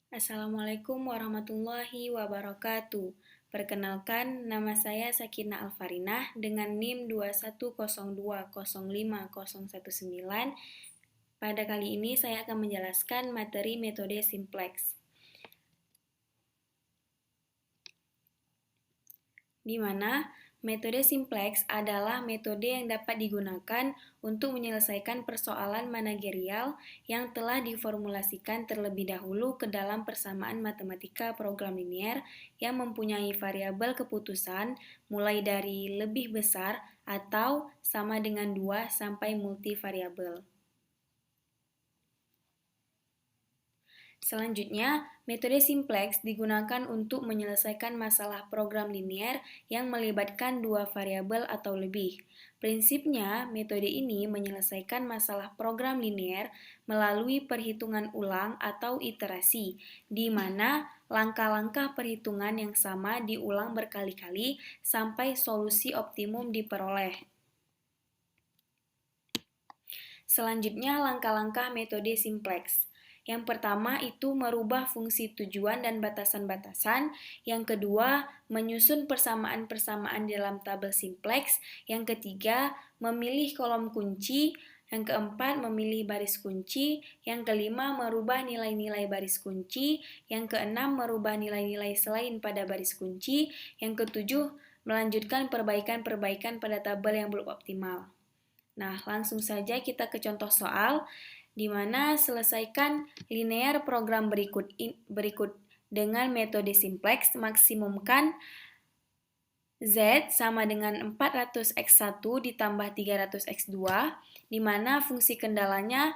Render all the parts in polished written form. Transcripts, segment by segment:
Assalamualaikum warahmatullahi wabarakatuh. Perkenalkan, nama saya Sakina Alfarinah dengan NIM 210205019. Pada kali ini saya akan menjelaskan materi metode simplex, di mana metode simplex adalah metode yang dapat digunakan untuk menyelesaikan persoalan manajerial yang telah diformulasikan terlebih dahulu ke dalam persamaan matematika program linier yang mempunyai variabel keputusan mulai dari lebih besar atau sama dengan 2 sampai multivariabel. Selanjutnya, metode simplex digunakan untuk menyelesaikan masalah program linier yang melibatkan dua variabel atau lebih. Prinsipnya, metode ini menyelesaikan masalah program linier melalui perhitungan ulang atau iterasi, di mana langkah-langkah perhitungan yang sama diulang berkali-kali sampai solusi optimum diperoleh. Selanjutnya, langkah-langkah metode simplex. Yang pertama itu merubah fungsi tujuan dan batasan-batasan. Yang kedua, menyusun persamaan-persamaan di dalam tabel simplex. Yang ketiga, memilih kolom kunci. Yang keempat, memilih baris kunci. Yang kelima, merubah nilai-nilai baris kunci. Yang keenam, merubah nilai-nilai selain pada baris kunci. Yang ketujuh, melanjutkan perbaikan-perbaikan pada tabel yang belum optimal. Nah, langsung saja kita ke contoh soal, di mana selesaikan linear program berikut dengan metode simplex, maksimumkan Z sama dengan 400x1 ditambah 300x2, di mana fungsi kendalanya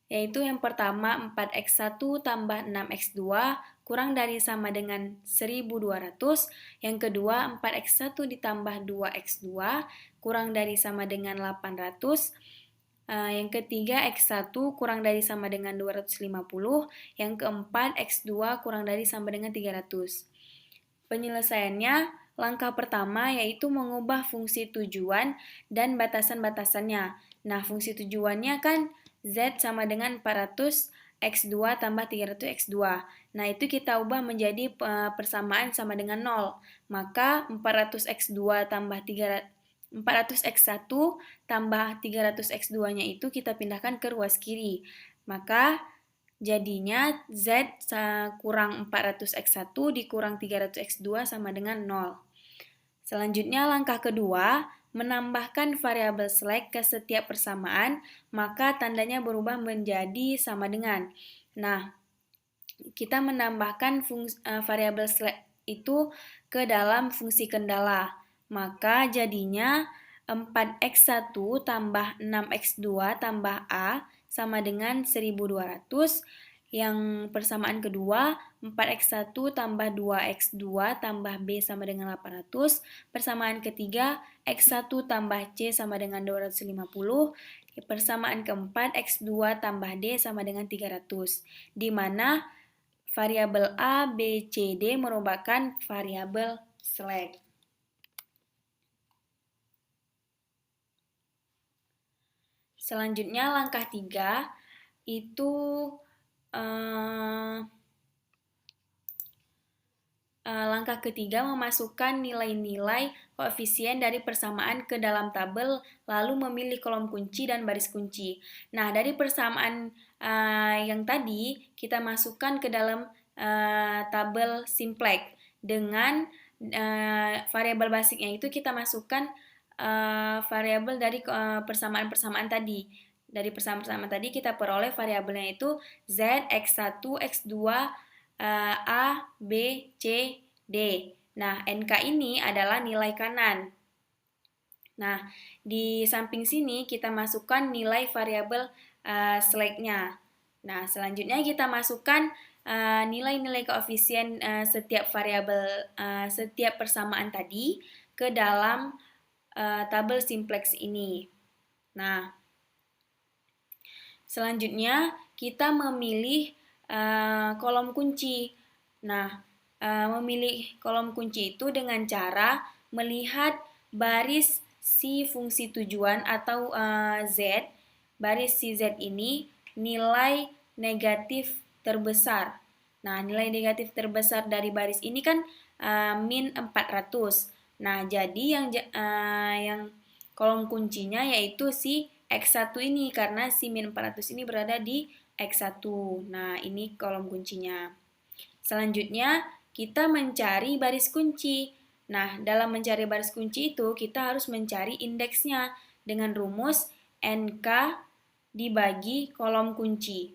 yaitu yang pertama 4x1 tambah 6x2 kurang dari sama dengan 1200, yang kedua 4x1 ditambah 2x2 kurang dari sama dengan 800, yang ketiga x1 kurang dari sama dengan 250, yang keempat x2 kurang dari sama dengan 300. Penyelesaiannya, langkah pertama yaitu mengubah fungsi tujuan dan batasan-batasannya. Nah, fungsi tujuannya kan Z sama dengan 400 X2 tambah 300 X2. Nah, itu kita ubah menjadi persamaan sama dengan 0. Maka 400 X2 tambah 400 X1 tambah 300 X2-nya itu kita pindahkan ke ruas kiri. Maka jadinya Z kurang 400x1 dikurang 300x2 sama dengan 0. Selanjutnya langkah kedua, menambahkan variabel slack ke setiap persamaan, maka tandanya berubah menjadi sama dengan. Nah, kita menambahkan variabel slack itu ke dalam fungsi kendala. Maka jadinya 4x1 tambah 6x2 tambah A sama dengan 1200. Yang persamaan kedua, 4x1 tambah 2x2 tambah B sama dengan 800. Persamaan ketiga, x1 tambah C sama dengan 250. Persamaan keempat, x2 tambah D sama dengan 300. Di mana variabel A, B, C, D merupakan variabel slack. Selanjutnya langkah 3 itu langkah ketiga memasukkan nilai-nilai koefisien dari persamaan ke dalam tabel lalu memilih kolom kunci dan baris kunci. Nah, dari persamaan yang tadi kita masukkan ke dalam tabel simplex dengan variabel basicnya itu kita masukkan variabel dari persamaan-persamaan tadi. Dari persamaan-persamaan tadi kita peroleh variabelnya itu Z, X1, X2, A, B, C, D. Nah, NK ini adalah nilai kanan. Nah, di samping sini kita masukkan nilai variabel slack-nya. Nah, selanjutnya kita masukkan nilai-nilai koefisien setiap variabel setiap persamaan tadi ke dalam tabel simplex ini. Nah, selanjutnya kita memilih kolom kunci. Nah, memilih kolom kunci itu dengan cara melihat baris si fungsi tujuan atau Z. Baris si Z ini nilai negatif terbesar. Nah, nilai negatif terbesar dari baris ini kan min 400. Nah, jadi yang kolom kuncinya yaitu si X1 ini, karena si min 400 ini berada di X1. Nah, ini kolom kuncinya. Selanjutnya, kita mencari baris kunci. Nah, dalam mencari baris kunci itu, kita harus mencari indeksnya dengan rumus NK dibagi kolom kunci.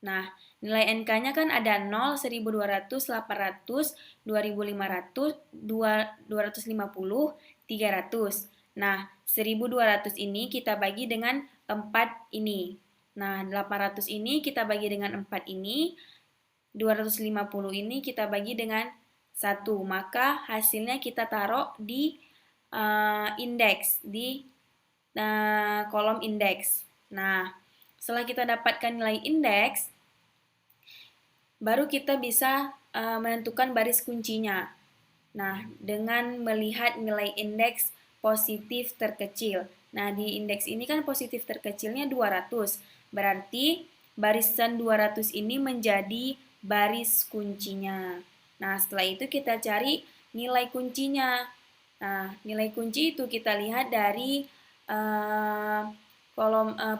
Nah, nilai NK-nya kan ada 0, 1200, 800, 2500, 250, 300. Nah, 1200 ini kita bagi dengan 4 ini. Nah, 800 ini kita bagi dengan 4 ini. 250 ini kita bagi dengan 1. Maka hasilnya kita taruh di indeks, di kolom indeks. Nah, setelah kita dapatkan nilai indeks, baru kita bisa menentukan baris kuncinya. Nah, dengan melihat nilai indeks positif terkecil. Nah, di indeks ini kan positif terkecilnya 200. Berarti barisan 200 ini menjadi baris kuncinya. Nah, setelah itu kita cari nilai kuncinya. Nah, nilai kunci itu kita lihat dari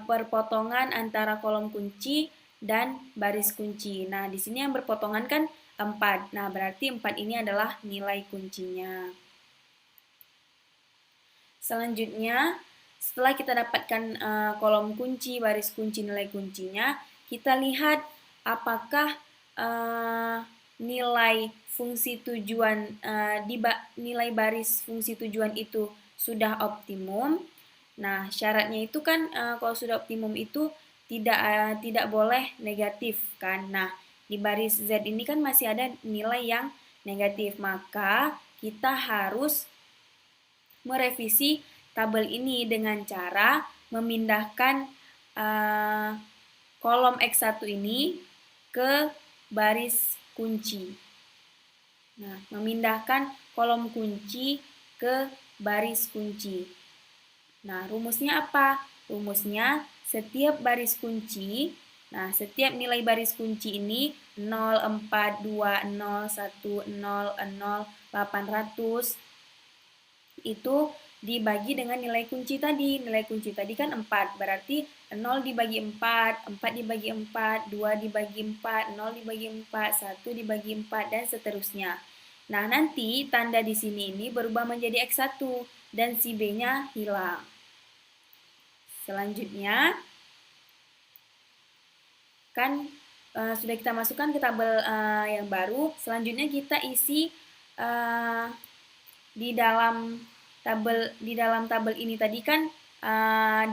perpotongan antara kolom kunci dan baris kunci. Nah, di sini yang berpotongan kan 4. Nah, berarti 4 ini adalah nilai kuncinya. Selanjutnya, setelah kita dapatkan kolom kunci, baris kunci, nilai kuncinya, kita lihat apakah nilai fungsi tujuan nilai baris fungsi tujuan itu sudah optimum. Nah, syaratnya itu kan kalau sudah optimum itu tidak boleh negatif kan. Nah, di baris Z ini kan masih ada nilai yang negatif, maka kita harus merevisi tabel ini dengan cara memindahkan kolom X1 ini ke baris kunci. Nah, memindahkan kolom kunci ke baris kunci. Nah, rumusnya apa? Rumusnya setiap baris kunci, nah setiap nilai baris kunci ini 0, 4, 2, 0, 1, 0, 0, 800 itu dibagi dengan nilai kunci tadi. Nilai kunci tadi kan 4, berarti 0 dibagi 4, 4 dibagi 4, 2 dibagi 4, 0 dibagi 4, 1 dibagi 4, dan seterusnya. Nah, nanti tanda di sini ini berubah menjadi X1 dan si B-nya hilang. Selanjutnya, kan sudah kita masukkan ke tabel yang baru. Selanjutnya kita isi di dalam tabel ini tadi kan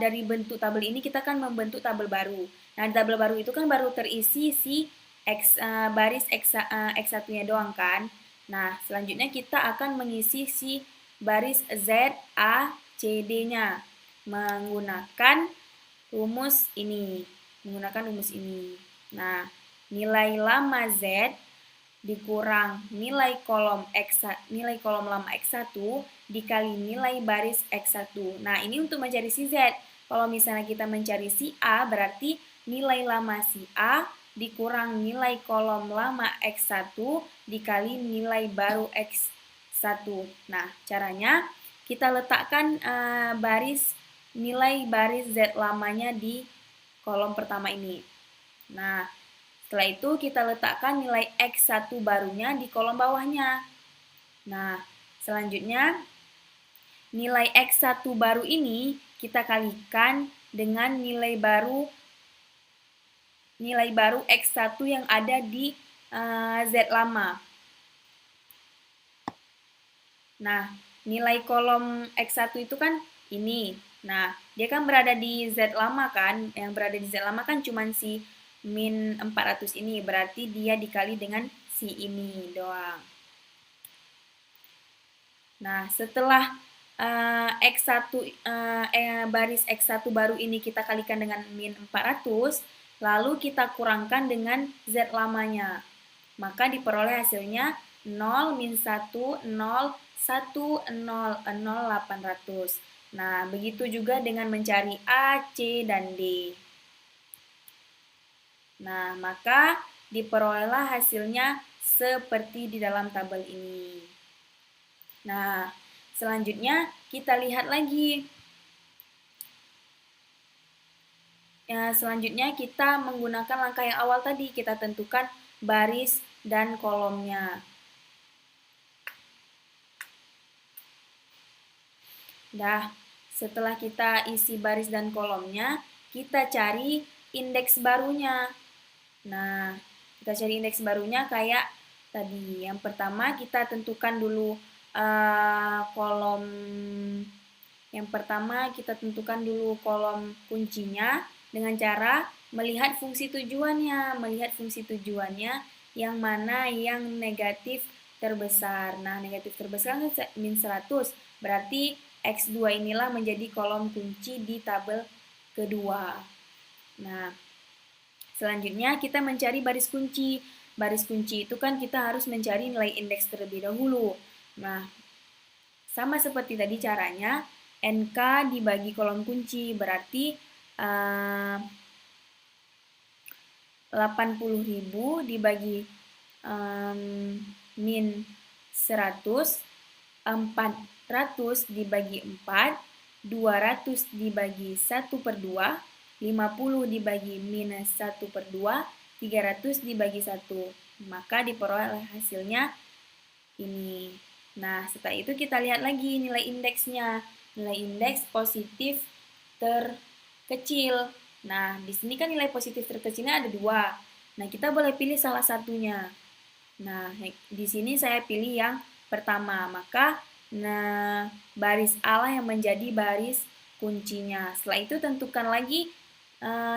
dari bentuk tabel ini kita kan membentuk tabel baru. Nah, di tabel baru itu kan baru terisi si baris X1-nya doang kan. Nah, selanjutnya kita akan mengisi si baris Z, A, C, D-nya menggunakan rumus ini. Nah, nilai lama Z dikurang nilai kolom lama X1 dikali nilai baris X1. Nah, ini untuk mencari si Z. Kalau misalnya kita mencari si A, berarti nilai lama si A dikurang nilai kolom lama X1 dikali nilai baru X1. Nah, caranya kita letakkan nilai baris Z lamanya di kolom pertama ini. Nah, setelah itu kita letakkan nilai X1 barunya di kolom bawahnya. Nah, selanjutnya nilai X1 baru ini kita kalikan dengan nilai baru X1 yang ada di Z lama. Nah, nilai kolom X1 itu kan ini. Nah, dia kan berada di Z lama kan. Yang berada di Z lama kan cuma si min 400 ini. Berarti dia dikali dengan si ini doang. Nah, setelah baris X1 baru ini kita kalikan dengan min 400, lalu kita kurangkan dengan Z lamanya. Maka diperoleh hasilnya 0, min 1, 0, 1, 0, 0, 800. Nah, begitu juga dengan mencari A, C, dan D. Nah, maka diperolehlah hasilnya seperti di dalam tabel ini. Nah, selanjutnya kita lihat lagi. Selanjutnya kita menggunakan langkah yang awal tadi, kita tentukan baris dan kolomnya. Dah, setelah kita isi baris dan kolomnya, kita cari indeks barunya. Nah, kita cari indeks barunya kayak tadi. Yang pertama kita tentukan dulu kolom. Yang pertama kita tentukan dulu kolom kuncinya dengan cara melihat fungsi tujuannya. Melihat fungsi tujuannya yang mana yang negatif terbesar. Nah, negatif terbesar kan min 100. Berarti X2 inilah menjadi kolom kunci di tabel kedua. Nah, selanjutnya kita mencari baris kunci. Baris kunci itu kan kita harus mencari nilai indeks terlebih dahulu. Nah, sama seperti tadi caranya, NK dibagi kolom kunci, berarti 80.000 dibagi min 100, 400 dibagi 4, 200 dibagi 1/2, 50 dibagi minus 1/2, 300 dibagi 1. Maka diperoleh hasilnya ini. Nah, setelah itu kita lihat lagi nilai indeksnya. Nilai indeks positif terkecil. Nah, di sini kan nilai positif terkecilnya ada 2. Nah, kita boleh pilih salah satunya. Nah, di sini saya pilih yang pertama. Maka, baris A lah yang menjadi baris kuncinya. Setelah itu tentukan lagi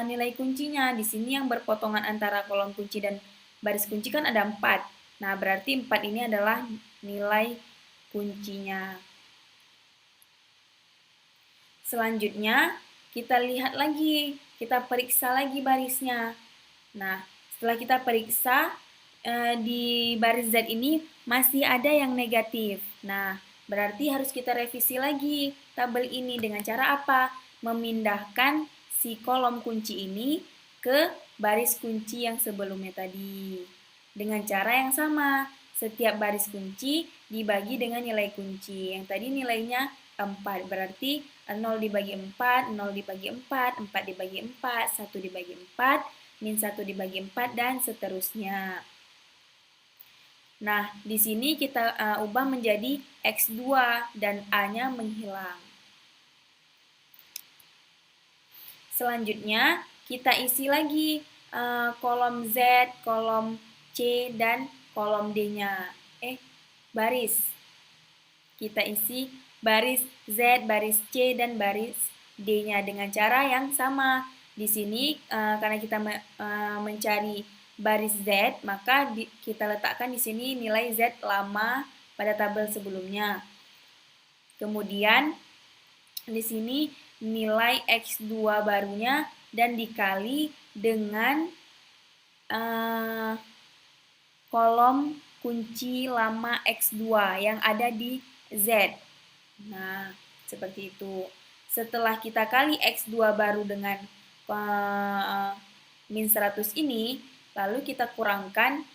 nilai kuncinya. Di sini yang berpotongan antara kolom kunci dan baris kunci kan ada 4. Nah, berarti 4 ini adalah nilai kuncinya. Selanjutnya, kita lihat lagi, kita periksa lagi barisnya. Nah, setelah kita periksa, di baris Z ini masih ada yang negatif. Nah, berarti harus kita revisi lagi tabel ini dengan cara apa? Memindahkan si kolom kunci ini ke baris kunci yang sebelumnya tadi. Dengan cara yang sama, setiap baris kunci dibagi dengan nilai kunci. Yang tadi nilainya 4, berarti 0 dibagi 4, 0 dibagi 4, 4 dibagi 4, 1 dibagi 4, min 1 dibagi 4, dan seterusnya. Nah, di sini kita ubah menjadi X2 dan A-nya menghilang. Selanjutnya, kita isi lagi kolom Z, kolom C, dan kolom D-nya. Baris. Kita isi baris Z, baris C, dan baris D-nya dengan cara yang sama. Di sini, karena kita mencari baris Z, maka kita letakkan di sini nilai Z lama pada tabel sebelumnya. Kemudian di sini nilai X2 barunya dan dikali dengan kolom kunci lama X2 yang ada di Z. Nah, seperti itu. Setelah kita kali X2 baru dengan min 100 ini, lalu kita kurangkan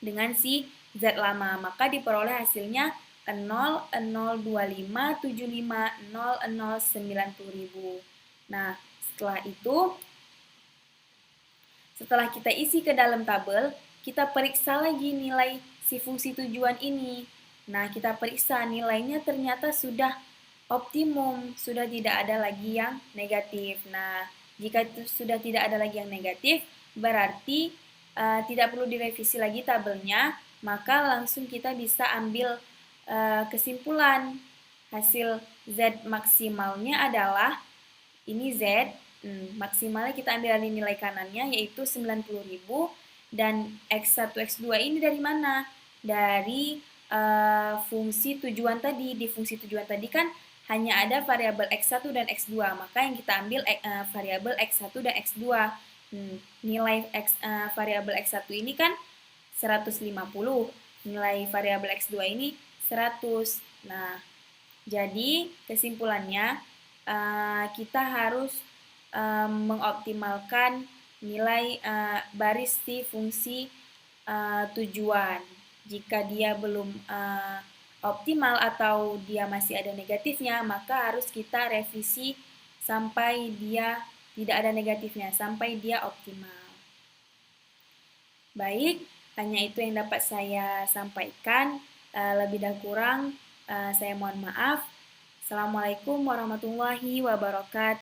dengan si Z lama, maka diperoleh hasilnya 0,025750090.000. Nah, setelah itu, setelah kita isi ke dalam tabel, kita periksa lagi nilai si fungsi tujuan ini. Nah, kita periksa nilainya ternyata sudah optimum, sudah tidak ada lagi yang negatif. Nah, jika itu sudah tidak ada lagi yang negatif, berarti tidak perlu direvisi lagi tabelnya, maka langsung kita bisa ambil kesimpulan. Hasil Z maksimalnya adalah, ini Z, maksimalnya kita ambil dari nilai kanannya, yaitu 90.000, dan X1, X2 ini dari mana? Dari fungsi tujuan tadi. Di fungsi tujuan tadi kan hanya ada variabel X1 dan X2, maka yang kita ambil variabel X1 dan X2. Nilai variabel X1 ini kan 150, nilai variabel X2 ini 100. Nah, jadi kesimpulannya kita harus mengoptimalkan nilai baris si fungsi tujuan. Jika dia belum optimal atau dia masih ada negatifnya, maka harus kita revisi sampai dia tidak ada negatifnya, sampai dia optimal. Baik, hanya itu yang dapat saya sampaikan. Lebih dan kurang, saya mohon maaf. Assalamualaikum warahmatullahi wabarakatuh.